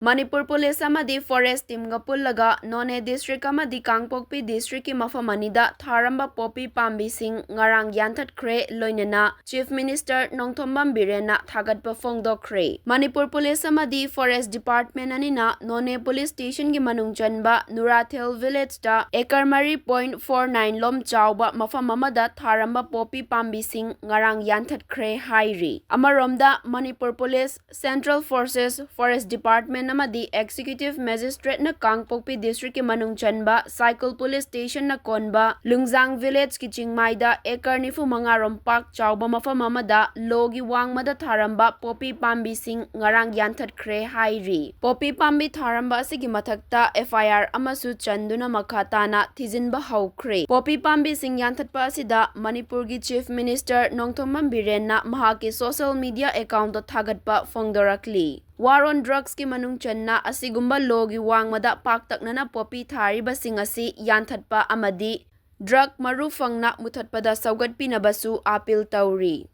Manipur Police Amadi Forest Team Pullaga Noney District Amadi Kangpokpi District ki Mafamanida Tharamba Poppy Pambi Sing Ngarang Yanthatkhre Loinana Chief Minister Nongthombam Birena Thagatpa Phongdokkhre. Manipur Police Amadi Forest Department Anina Noney Police Station ki Manungchanba Nurathel Village da Ekar 3.49 lom chawba mafam amada Tharamba Poppy Pambi Sing Ngarang Yanthatkhre Hairi. Amaromda Manipur Police Central Forces Forest Department Amadi Executive Magistrate na Kangpokpi District ki Manungchanba Cycle Police Station na Konba Lungzang Village ki Chingmaida Ekar nifu mangarom park chawba mafam amada logi wangmada Tharamba Poppy Pambi Sing Ngarang Yanthatkhre Hairi. Poppy Pambi Tharamba asigi mathakta FIR amasu chanduna makhatana thizinba haukhre. Poppy Pambi Sing Yanthatpa asida Manipur gi Chief Minister Nongthombam Birena mahaki social media account to thagatpa phongdorakli. War on drugs ki manungchanna asigumba logi wangmada paktakna na poppy thariba singasi Yanthatpa amadi drug maru fangna muthatpada saugat pinabasu appeal tauri.